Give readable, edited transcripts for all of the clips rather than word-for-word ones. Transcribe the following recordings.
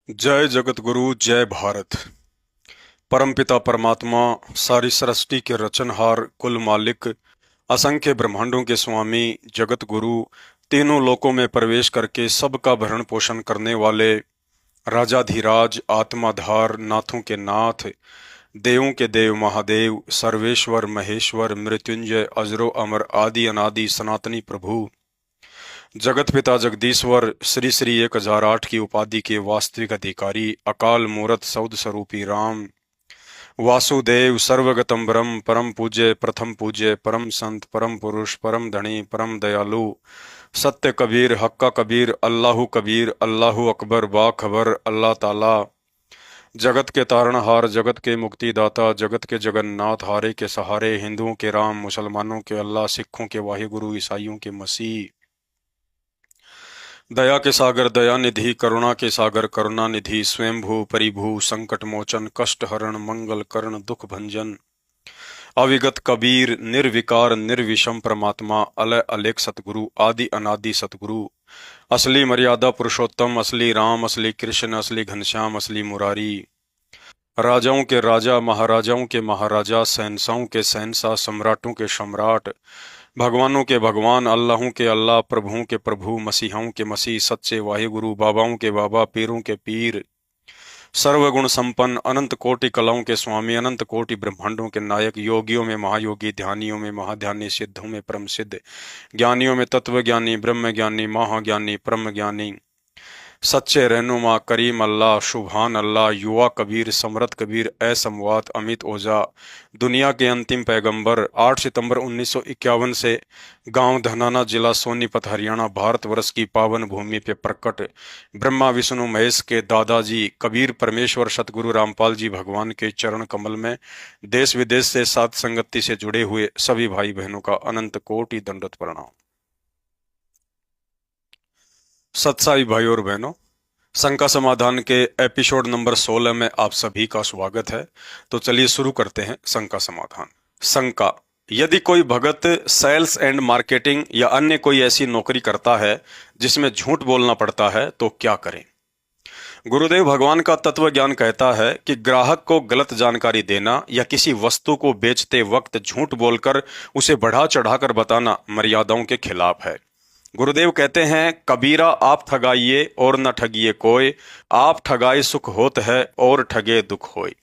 जय जगत गुरु, जय भारत। परमपिता परमात्मा, सारी सृष्टि के रचनहार, कुल मालिक, असंख्य ब्रह्मांडों के स्वामी, जगत गुरु, तीनों लोकों में प्रवेश करके सबका भरण पोषण करने वाले, राजाधिराज, आत्माधार, नाथों के नाथ, देवों के देव महादेव, सर्वेश्वर महेश्वर, मृत्युंजय, अजरो अमर, आदि अनादि सनातनी प्रभु, जगत पिता जगदीश्वर, श्री श्री 1008 की उपाधि के वास्तविक अधिकारी, अकाल मूरत सौद स्वरूपी राम, वासुदेव, सर्वगतम ब्रह्म, परम पूज्य, प्रथम पूज्य, परम संत, परम पुरुष, परम धनी, परम दयालु, सत्य कबीर, हक्का कबीर, अल्लाहु कबीर, अल्लाहु अकबर, बाखबर, अल्लाह ताला, जगत के तारणहार, जगत के मुक्तिदाता, जगत के जगन्नाथ, हारे के सहारे, हिंदुओं के राम, मुसलमानों के अल्लाह, सिखों के वाहिगुरु, ईसाइयों के मसीह, दया के सागर दया निधि, करुणा के सागर करुणा निधि, स्वयंभू परिभू, संकट मोचन, कष्ट हरण, मंगल करण, दुख भंजन, अविगत कबीर, निर्विकार निर्विषम परमात्मा, अलय अलेख सतगुरु, आदि अनादि सतगुरु, असली मर्यादा पुरुषोत्तम, असली राम, असली कृष्ण, असली घनश्याम, असली मुरारी, राजाओं के राजा, महाराजाओं के महाराजा, शहंशाहों के शहंशाह, सम्राटों के सम्राट, भगवानों के भगवान, अल्लाहों के अल्लाह, प्रभुओं के प्रभु, मसीहाओं के मसीह, सच्चे वाहिगुरु, बाबाओं के बाबा, पीरों के पीर, सर्वगुण संपन्न, अनंत कोटि कलाओं के स्वामी, अनंत कोटि ब्रह्मांडों के नायक, योगियों में महायोगी, ध्यानियों में महाध्यानी, सिद्धों में परम सिद्ध, ज्ञानियों में तत्व ज्ञानी, ब्रह्म ज्ञानी, महाज्ञानी, परम ज्ञानी, सच्चे रहनुमा, करीम अल्लाह, शुभान अल्लाह, युवा कबीर, समरथ कबीर, असमवात, अमित ओझा, दुनिया के अंतिम पैगंबर, 8 सितंबर 1951 से गांव धनाना, जिला सोनीपत, हरियाणा, भारतवर्ष की पावन भूमि पे प्रकट ब्रह्मा विष्णु महेश के दादाजी कबीर परमेश्वर सतगुरु रामपाल जी भगवान के चरण कमल में देश विदेश से साथ संगति से जुड़े हुए सभी भाई बहनों का अनंत कोटि दंडवत प्रणाम। सत्साई भाई और बहनों, शंका समाधान के एपिसोड नंबर 16 में आप सभी का स्वागत है। तो चलिए शुरू करते हैं शंका समाधान। शंका: यदि कोई भगत सेल्स एंड मार्केटिंग या अन्य कोई ऐसी नौकरी करता है जिसमें झूठ बोलना पड़ता है तो क्या करें? गुरुदेव भगवान का तत्व ज्ञान कहता है कि ग्राहक को गलत जानकारी देना या किसी वस्तु को बेचते वक्त झूठ बोलकर उसे बढ़ा चढ़ाकर बताना मर्यादाओं के खिलाफ है। गुरुदेव कहते हैं, कबीरा आप ठगाइए और न ठगिए कोई, आप ठगाए सुख होत है और ठगे दुख होय।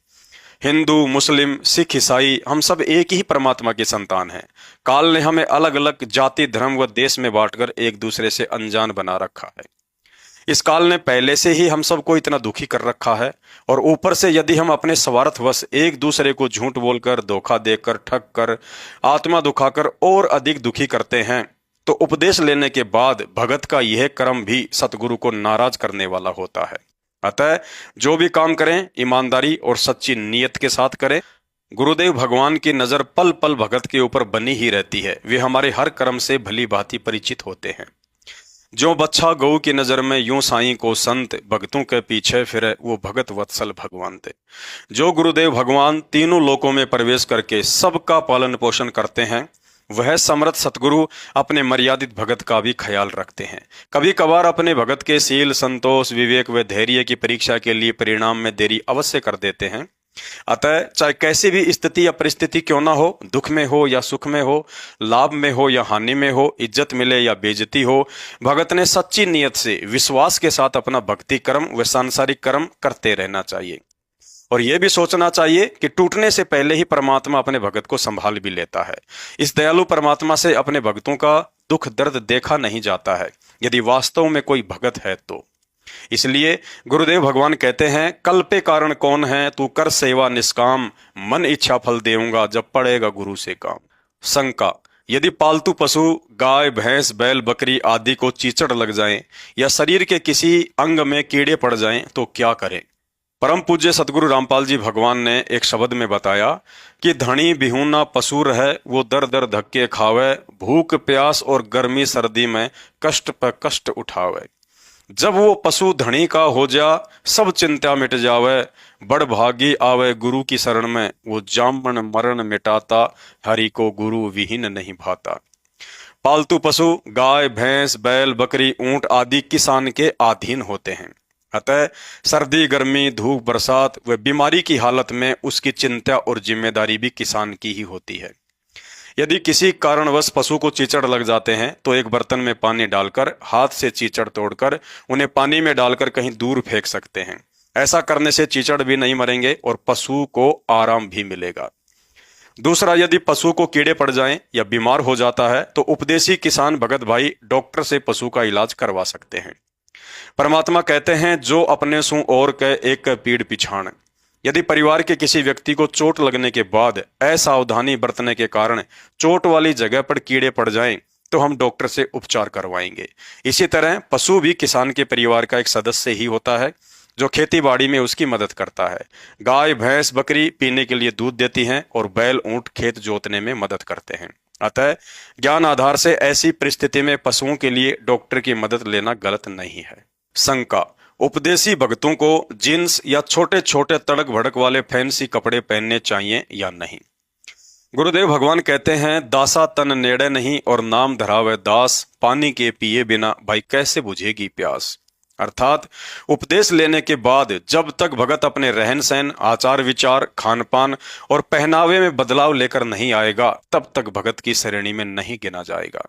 हिंदू, मुस्लिम, सिख, ईसाई, हम सब एक ही परमात्मा के संतान हैं। काल ने हमें अलग अलग जाति, धर्म व देश में बांटकर एक दूसरे से अनजान बना रखा है। इस काल ने पहले से ही हम सबको इतना दुखी कर रखा है, और ऊपर से यदि हम अपने स्वार्थवश एक दूसरे को झूठ बोलकर, धोखा देकर, ठग कर, आत्मा दुखाकर और अधिक दुखी करते हैं, तो उपदेश लेने के बाद भगत का यह कर्म भी सतगुरु को नाराज करने वाला होता है। अतः जो भी काम करें ईमानदारी और सच्ची नीयत के साथ करें। गुरुदेव भगवान की नजर पल पल भगत के ऊपर बनी ही रहती है। वे हमारे हर कर्म से भली भांति परिचित होते हैं। जो बच्चा गऊ की नजर में यूं साईं को संत, भगतों के पीछे फिरे वो भगत वत्सल भगवान थे। जो गुरुदेव भगवान तीनों लोकों में प्रवेश करके सबका पालन पोषण करते हैं, वह समर्थ सतगुरु अपने मर्यादित भगत का भी ख्याल रखते हैं। कभी कभार अपने भगत के शील, संतोष, विवेक व धैर्य की परीक्षा के लिए परिणाम में देरी अवश्य कर देते हैं। अतः चाहे कैसी भी स्थिति या परिस्थिति क्यों ना हो, दुख में हो या सुख में हो, लाभ में हो या हानि में हो, इज्जत मिले या बेइज्जती हो, भगत ने सच्ची नियत से विश्वास के साथ अपना भक्ति कर्म व सांसारिक कर्म करते रहना चाहिए। और यह भी सोचना चाहिए कि टूटने से पहले ही परमात्मा अपने भगत को संभाल भी लेता है। इस दयालु परमात्मा से अपने भक्तों का दुख दर्द देखा नहीं जाता है, यदि वास्तव में कोई भगत है तो। इसलिए गुरुदेव भगवान कहते हैं, कल पे कारण कौन है, तू कर सेवा निष्काम, मन इच्छा फल देऊंगा जब पड़ेगा गुरु से काम। शंका: यदि पालतू पशु गाय, भैंस, बैल, बकरी आदि को चीचड़ लग जाएं या शरीर के किसी अंग में कीड़े पड़ जाएं तो क्या करें? परम पूज्य सतगुरु रामपाल जी भगवान ने एक शब्द में बताया कि धनी बिहूना पशु रहे, वो दर दर धक्के खावे, भूख प्यास और गर्मी सर्दी में कष्ट पर कष्ट उठावे। जब वो पशु धनी का हो जा, सब चिंता मिट जावे, बड़ भागी आवे गुरु की शरण में, वो जामन मरण मिटाता, हरि को गुरु विहीन नहीं भाता। पालतू पशु गाय, भैंस, बैल, बकरी, ऊंट आदि किसान के अधीन होते हैं। अतः सर्दी, गर्मी, धूप, बरसात व बीमारी की हालत में उसकी चिंता और जिम्मेदारी भी किसान की ही होती है। यदि किसी कारणवश पशु को चीचड़ लग जाते हैं तो एक बर्तन में पानी डालकर हाथ से चीचड़ तोड़कर उन्हें पानी में डालकर कहीं दूर फेंक सकते हैं। ऐसा करने से चीचड़ भी नहीं मरेंगे और पशु को आराम भी मिलेगा। दूसरा, यदि पशु को कीड़े पड़ जाएं या बीमार हो जाता है तो उपदेशी किसान भगत भाई डॉक्टर से पशु का इलाज करवा सकते हैं। परमात्मा कहते हैं, जो अपने सु और के एक पीड़ पिछाड़। यदि परिवार के किसी व्यक्ति को चोट लगने के बाद असावधानी बरतने के कारण चोट वाली जगह पर कीड़े पड़ जाएं तो हम डॉक्टर से उपचार करवाएंगे। इसी तरह पशु भी किसान के परिवार का एक सदस्य ही होता है जो खेती बाड़ी में उसकी मदद करता है। गाय, भैंस, बकरी पीने के लिए दूध देती हैं और बैल, ऊंट खेत जोतने में मदद करते हैं। अतः ज्ञान आधार से ऐसी परिस्थिति में पशुओं के लिए डॉक्टर की मदद लेना गलत नहीं है। शंका, उपदेशी भक्तों को जींस या छोटे छोटे तड़क भड़क वाले फैंसी कपड़े पहनने चाहिए या नहीं? गुरुदेव भगवान कहते हैं, दासा तन नेड़े नहीं और नाम धरावे दास, पानी के पिए बिना भाई कैसे बुझेगी प्यास। अर्थात उपदेश लेने के बाद जब तक भगत अपने रहन सहन, आचार विचार, खान पान और पहनावे में बदलाव लेकर नहीं आएगा तब तक भगत की श्रेणी में नहीं गिना जाएगा।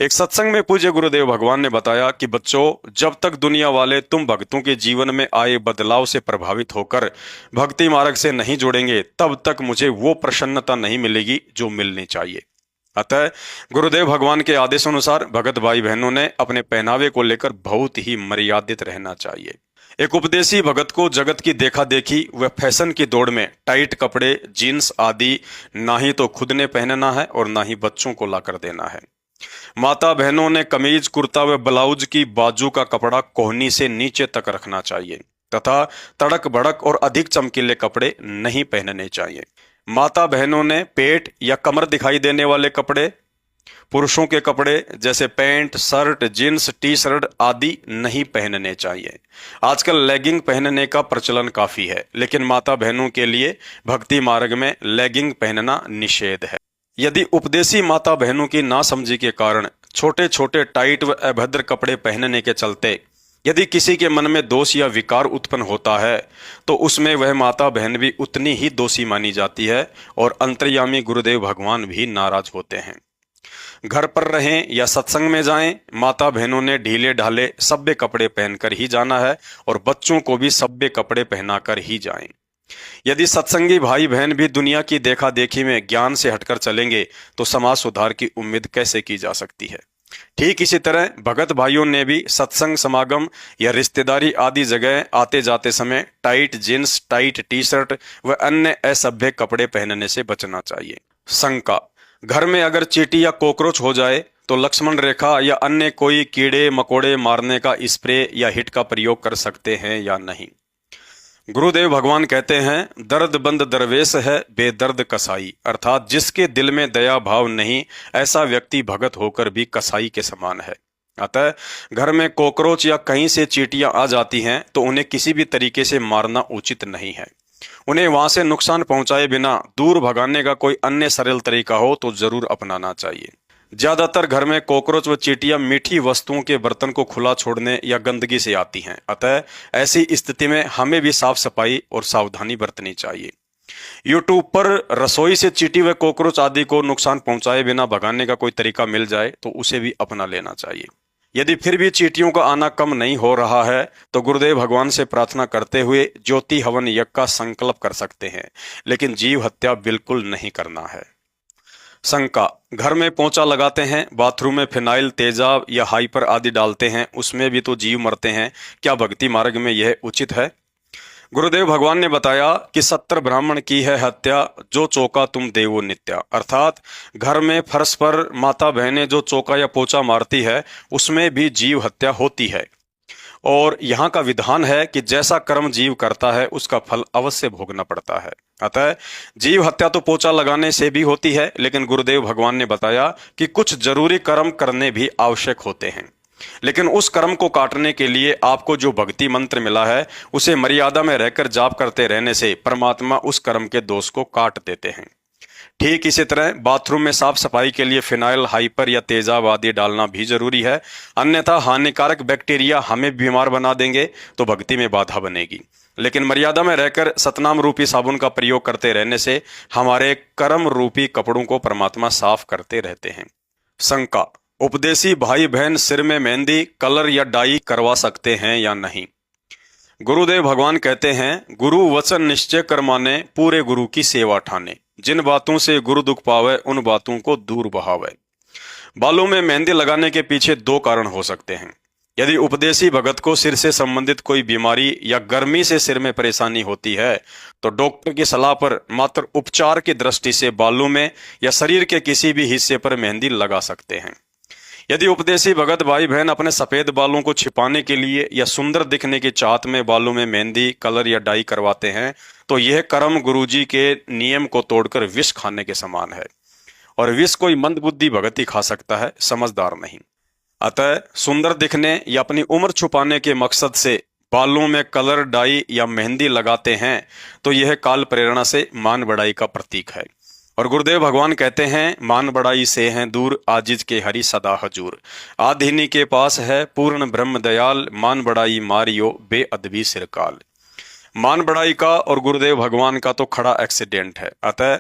एक सत्संग में पूज्य गुरुदेव भगवान ने बताया कि बच्चों, जब तक दुनिया वाले तुम भक्तों के जीवन में आए बदलाव से प्रभावित होकर भक्ति मार्ग से नहीं जुड़ेंगे तब तक मुझे वो प्रसन्नता नहीं मिलेगी जो मिलनी चाहिए। अतः गुरुदेव भगवान के आदेशानुसार भगत भाई बहनों ने अपने पहनावे को लेकर बहुत ही मर्यादित रहना चाहिए। एक उपदेशी भगत को जगत की देखा देखी व फैशन की दौड़ में टाइट कपड़े, जीन्स आदि ना ही तो खुद ने पहनना है और ना ही बच्चों को लाकर देना है। माता बहनों ने कमीज, कुर्ता व ब्लाउज की बाजू का कपड़ा कोहनी से नीचे तक रखना चाहिए तथा तड़क भड़क और अधिक चमकीले कपड़े नहीं पहनने चाहिए। माता बहनों ने पेट या कमर दिखाई देने वाले कपड़े, पुरुषों के कपड़े जैसे pant, shirt, jeans, T shirt आदि नहीं पहनने चाहिए। आजकल लेगिंग पहनने का प्रचलन काफी है, लेकिन माता बहनों के लिए भक्ति मार्ग में लेगिंग पहनना निषेध है। यदि उपदेशी माता बहनों की नासमझी के कारण छोटे छोटे टाइट व अभद्र कपड़े पहनने के चलते यदि किसी के मन में दोष या विकार उत्पन्न होता है तो उसमें वह माता बहन भी उतनी ही दोषी मानी जाती है और अंतर्यामी गुरुदेव भगवान भी नाराज होते हैं। घर पर रहें या सत्संग में जाएं, माता बहनों ने ढीले ढाले सभ्य कपड़े पहनकर ही जाना है और बच्चों को भी सभ्य कपड़े पहनाकर ही जाएं। यदि सत्संगी भाई बहन भी दुनिया की देखा देखी में ज्ञान से हटकर चलेंगे तो समाज सुधार की उम्मीद कैसे की जा सकती है। ठीक इसी तरह भगत भाइयों ने भी सत्संग, समागम या रिश्तेदारी आदि जगह आते जाते समय tight jeans, tight T shirt व अन्य असभ्य कपड़े पहनने से बचना चाहिए। शंका, घर में अगर चींटी या कॉकरोच हो जाए तो लक्ष्मण रेखा या अन्य कोई कीड़े मकोड़े मारने का स्प्रे या हिट का प्रयोग कर सकते हैं या नहीं? गुरुदेव भगवान कहते हैं, दर्द बंद दरवेश है बेदर्द कसाई। अर्थात जिसके दिल में दया भाव नहीं ऐसा व्यक्ति भगत होकर भी कसाई के समान है। अतः घर में कॉकरोच या कहीं से चींटियां आ जाती हैं तो उन्हें किसी भी तरीके से मारना उचित नहीं है। उन्हें वहां से नुकसान पहुंचाए बिना दूर भगाने का कोई अन्य सरल तरीका हो तो जरूर अपनाना चाहिए। ज्यादातर घर में कॉकरोच व चींटियां मीठी वस्तुओं के बर्तन को खुला छोड़ने या गंदगी से आती हैं। अतः ऐसी स्थिति में हमें भी साफ सफाई और सावधानी बरतनी चाहिए। यूट्यूब पर रसोई से चींटी व कॉकरोच आदि को नुकसान पहुंचाए बिना भगाने का कोई तरीका मिल जाए तो उसे भी अपना लेना चाहिए। यदि फिर भी चींटियों का आना कम नहीं हो रहा है तो गुरुदेव भगवान से प्रार्थना करते हुए ज्योति हवन यज्ञ का संकल्प कर सकते हैं, लेकिन जीव हत्या बिल्कुल नहीं करना है। शंका, घर में पोंछा लगाते हैं, बाथरूम में फिनाइल, तेजाब या हाइपर आदि डालते हैं, उसमें भी तो जीव मरते हैं, क्या भक्ति मार्ग में यह उचित है? गुरुदेव भगवान ने बताया कि 70 ब्राह्मण की है हत्या, जो चौका तुम देवो नित्या। अर्थात घर में फर्श पर माता बहनें जो चौका या पोछा मारती है उसमें भी जीव हत्या होती है और यहाँ का विधान है कि जैसा कर्म जीव करता है उसका फल अवश्य भोगना पड़ता है। अतः जीव हत्या तो पोछा लगाने से भी होती है, लेकिन गुरुदेव भगवान ने बताया कि कुछ जरूरी कर्म करने भी आवश्यक होते हैं, लेकिन उस कर्म को काटने के लिए आपको जो भक्ति मंत्र मिला है उसे मर्यादा में रहकर जाप करते रहने से परमात्मा उस कर्म के दोष को काट देते हैं। ठीक इसी तरह बाथरूम में साफ सफाई के लिए फिनाइल, हाइपर या तेजाब आदि डालना भी जरूरी है, अन्यथा हानिकारक बैक्टीरिया हमें बीमार बना देंगे तो भक्ति में बाधा बनेगी। लेकिन मर्यादा में रहकर सतनाम रूपी साबुन का प्रयोग करते रहने से हमारे कर्म रूपी कपड़ों को परमात्मा साफ करते रहते हैं। शंका, उपदेशी भाई बहन सिर में मेहंदी, कलर या डाई करवा सकते हैं या नहीं? गुरुदेव भगवान कहते हैं, गुरु वचन निश्चय कर माने, पूरे गुरु की सेवा ठाने, जिन बातों से गुरु दुख पावे उन बातों को दूर बहावे। बालों में मेहंदी लगाने के पीछे दो कारण हो सकते हैं। यदि उपदेशी भगत को सिर से संबंधित कोई बीमारी या गर्मी से सिर में परेशानी होती है तो डॉक्टर की सलाह पर मात्र उपचार की दृष्टि से बालों में या शरीर के किसी भी हिस्से पर मेहंदी लगा सकते हैं। यदि उपदेशी भगत भाई बहन अपने सफेद बालों को छिपाने के लिए या सुंदर दिखने की चाहत में बालों में मेहंदी, कलर या डाई करवाते हैं तो यह कर्म गुरुजी के नियम को तोड़कर विष खाने के समान है, और विष कोई मंदबुद्धि भगत ही खा सकता है, समझदार नहीं। अतः सुंदर दिखने या अपनी उम्र छुपाने के मकसद से बालों में कलर, डाई या मेहंदी लगाते हैं तो यह काल प्रेरणा से मान बढ़ाई का प्रतीक है। और गुरुदेव भगवान कहते हैं, मान बढ़ाई से हैं दूर, आजिज के हरि सदा हजूर, आधिनी के पास है पूर्ण ब्रह्म दयाल, मान बढ़ाई मारियो बेअदबी सिरकाल। मान बढ़ाई का और गुरुदेव भगवान का तो खड़ा एक्सीडेंट है। अतः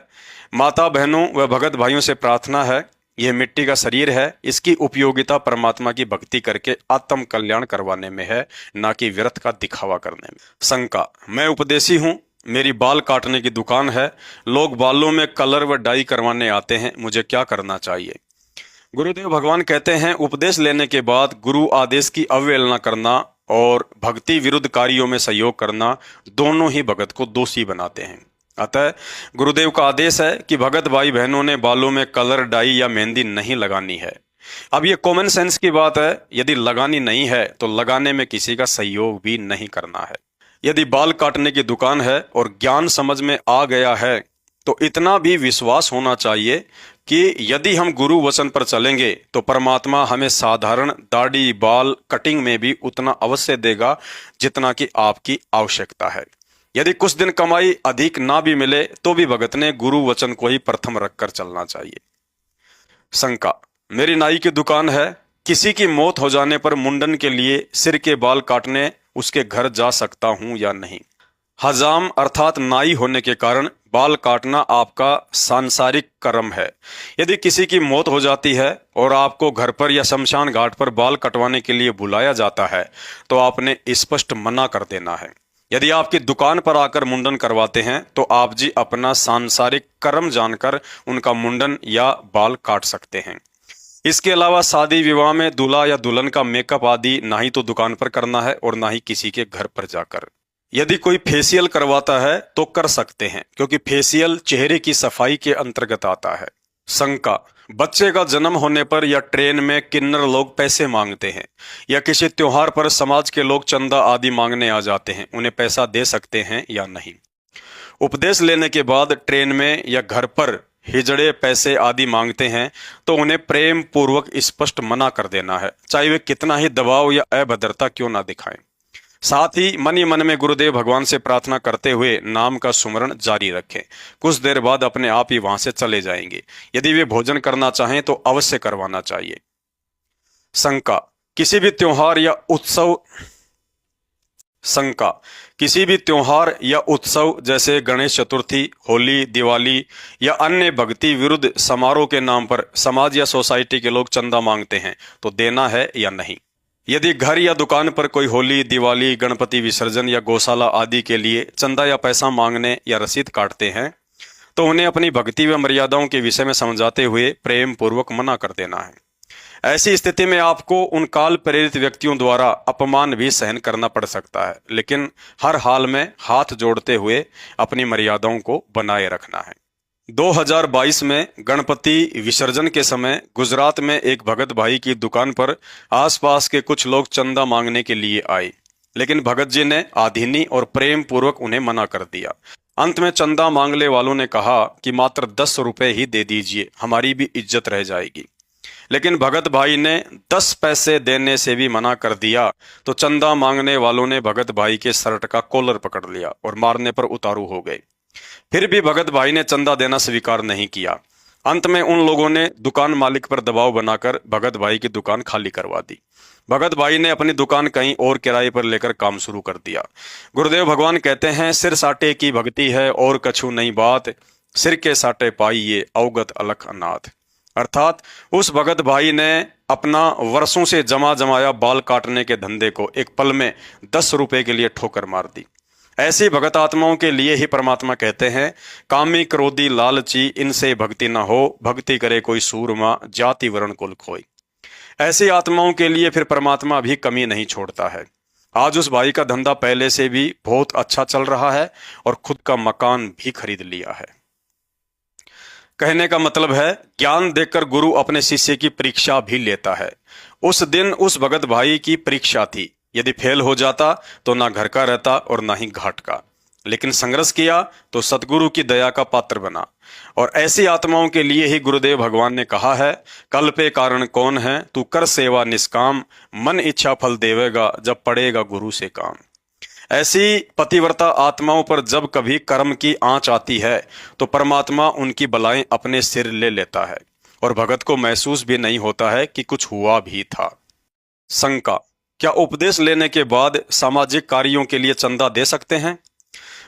माता बहनों व भगत भाइयों से प्रार्थना है, यह मिट्टी का शरीर है, इसकी उपयोगिता परमात्मा की भक्ति करके आत्म कल्याण करवाने में है, ना कि व्यर्थ का दिखावा करने में। शंका, मैं उपदेशी हूँ, मेरी बाल काटने की दुकान है, लोग बालों में कलर व डाई करवाने आते हैं, मुझे क्या करना चाहिए? गुरुदेव भगवान कहते हैं, उपदेश लेने के बाद गुरु आदेश की अवहेलना करना और भक्ति विरुद्ध कार्यों में सहयोग करना दोनों ही भगत को दोषी बनाते हैं। अतः गुरुदेव का आदेश है कि भगत भाई बहनों ने बालों में कलर, डाई या मेहंदी नहीं लगानी है। अब ये कॉमन सेंस की बात है, यदि लगानी नहीं है तो लगाने में किसी का सहयोग भी नहीं करना है। यदि बाल काटने की दुकान है और ज्ञान समझ में आ गया है तो इतना भी विश्वास होना चाहिए कि यदि हम गुरु वचन पर चलेंगे तो परमात्मा हमें साधारण दाढ़ी, बाल, कटिंग में भी उतना अवश्य देगा जितना कि आपकी आवश्यकता है। यदि कुछ दिन कमाई अधिक ना भी मिले तो भी भगत ने गुरु वचन को ही प्रथम रखकर चलना चाहिए। शंका, मेरी नाई की दुकान है, किसी की मौत हो जाने पर मुंडन के लिए सिर के बाल काटने उसके घर जा सकता हूं या नहीं? हजाम अर्थात नाई होने के कारण बाल काटना आपका सांसारिक कर्म है। यदि किसी की मौत हो जाती है और आपको घर पर या शमशान घाट पर बाल कटवाने के लिए बुलाया जाता है तो आपने स्पष्ट मना कर देना है। यदि आपकी दुकान पर आकर मुंडन करवाते हैं तो आप जी अपना सांसारिक कर्म जानकर उनका मुंडन या बाल काट सकते हैं। इसके अलावा शादी विवाह में दूल्हा या दुल्हन का मेकअप आदि ना ही तो दुकान पर करना है और ना ही किसी के घर पर जाकर। यदि कोई फेशियल करवाता है तो कर सकते हैं, क्योंकि फेशियल चेहरे की सफाई के अंतर्गत आता है। शंका, बच्चे का जन्म होने पर या ट्रेन में किन्नर लोग पैसे मांगते हैं या किसी त्योहार पर समाज के लोग चंदा आदि मांगने आ जाते हैं, उन्हें पैसा दे सकते हैं या नहीं? उपदेश लेने के बाद ट्रेन में या घर पर हिजड़े पैसे आदि मांगते हैं तो उन्हें प्रेम पूर्वक स्पष्ट मना कर देना है, चाहे वे कितना ही दबाव या अभद्रता क्यों ना दिखाएं। साथ ही मन ही मन में गुरुदेव भगवान से प्रार्थना करते हुए नाम का सुमरण जारी रखें। कुछ देर बाद अपने आप ही वहां से चले जाएंगे। यदि वे भोजन करना चाहें तो अवश्य करवाना चाहिए। शंका, किसी भी त्योहार या उत्सव जैसे गणेश चतुर्थी, होली, दिवाली या अन्य भक्ति विरुद्ध समारोह के नाम पर समाज या सोसाइटी के लोग चंदा मांगते हैं तो देना है या नहीं? यदि घर या दुकान पर कोई होली, दिवाली, गणपति विसर्जन या गौशाला आदि के लिए चंदा या पैसा मांगने या रसीद काटते हैं तो उन्हें अपनी भक्ति व मर्यादाओं के विषय में समझाते हुए प्रेम पूर्वक मना कर देना है। ऐसी स्थिति में आपको उन काल प्रेरित व्यक्तियों द्वारा अपमान भी सहन करना पड़ सकता है, लेकिन हर हाल में हाथ जोड़ते हुए अपनी मर्यादाओं को बनाए रखना है। 2022 में गणपति विसर्जन के समय गुजरात में एक भगत भाई की दुकान पर आसपास के कुछ लोग चंदा मांगने के लिए आए, लेकिन भगत जी ने आधीनी और प्रेम पूर्वक उन्हें मना कर दिया। अंत में चंदा मांगने वालों ने कहा कि मात्र 10 रुपए ही दे दीजिए, हमारी भी इज्जत रह जाएगी। लेकिन भगत भाई ने 10 पैसे देने से भी मना कर दिया तो चंदा मांगने वालों ने भगत भाई के शर्ट का कॉलर पकड़ लिया और मारने पर उतारू हो गए। फिर भी भगत भाई ने चंदा देना स्वीकार नहीं किया। अंत में उन लोगों ने दुकान मालिक पर दबाव बनाकर भगत भाई की दुकान खाली करवा दी। भगत भाई ने अपनी दुकान कहीं और किराए पर लेकर काम शुरू कर दिया। गुरुदेव भगवान कहते हैं, सिर साटे की भक्ति है और कछु नहीं बात, सिर के साटे पाइये अवगत अलख अनाथ। अर्थात उस भगत भाई ने अपना वर्षों से जमा जमाया बाल काटने के धंधे को एक पल में 10 रुपए के लिए ठोकर मार दी। ऐसी भगत आत्माओं के लिए ही परमात्मा कहते हैं, कामी क्रोधी लालची इनसे भक्ति न हो, भक्ति करे कोई सूरमा जाति वर्ण कुल खोई। ऐसी आत्माओं के लिए फिर परमात्मा भी कमी नहीं छोड़ता है। आज उस भाई का धंधा पहले से भी बहुत अच्छा चल रहा है और खुद का मकान भी खरीद लिया है। कहने का मतलब है, ज्ञान देकर गुरु अपने शिष्य की परीक्षा भी लेता है। उस दिन उस भगत भाई की परीक्षा थी। यदि फेल हो जाता तो ना घर का रहता और ना ही घाट का, लेकिन संघर्ष किया तो सतगुरु की दया का पात्र बना। और ऐसी आत्माओं के लिए ही गुरुदेव भगवान ने कहा है, कल पे कारण कौन है, तू कर सेवा निष्काम, मन इच्छा फल देवेगा जब पड़ेगा गुरु से काम। ऐसी पतिव्रता आत्माओं पर जब कभी कर्म की आंच आती है तो परमात्मा उनकी बलाएं अपने सिर ले लेता है और भगत को महसूस भी नहीं होता है कि कुछ हुआ भी था। शंका, क्या उपदेश लेने के बाद सामाजिक कार्यों के लिए चंदा दे सकते हैं?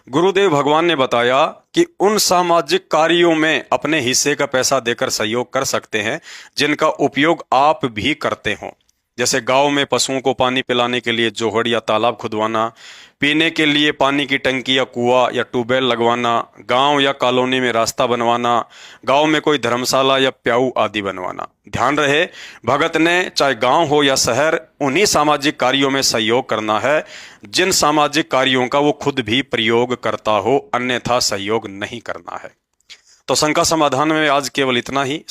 गुरुदेव भगवान ने बताया कि उन सामाजिक कार्यों में अपने हिस्से का पैसा देकर सहयोग कर सकते हैं जिनका उपयोग आप भी करते हो, जैसे गांव में पशुओं को पानी पिलाने के लिए जोहड़ या तालाब खुदवाना, पीने के लिए पानी की टंकी या कुआं या ट्यूबवेल लगवाना, गांव या कॉलोनी में रास्ता बनवाना, गांव में कोई धर्मशाला या प्याऊ आदि बनवाना। ध्यान रहे, भगत ने चाहे गांव हो या शहर, उन्हीं सामाजिक कार्यों में सहयोग करना है जिन सामाजिक कार्यों का वो खुद भी प्रयोग करता हो, अन्यथा सहयोग नहीं करना है। तो शंका समाधान में आज केवल इतना ही।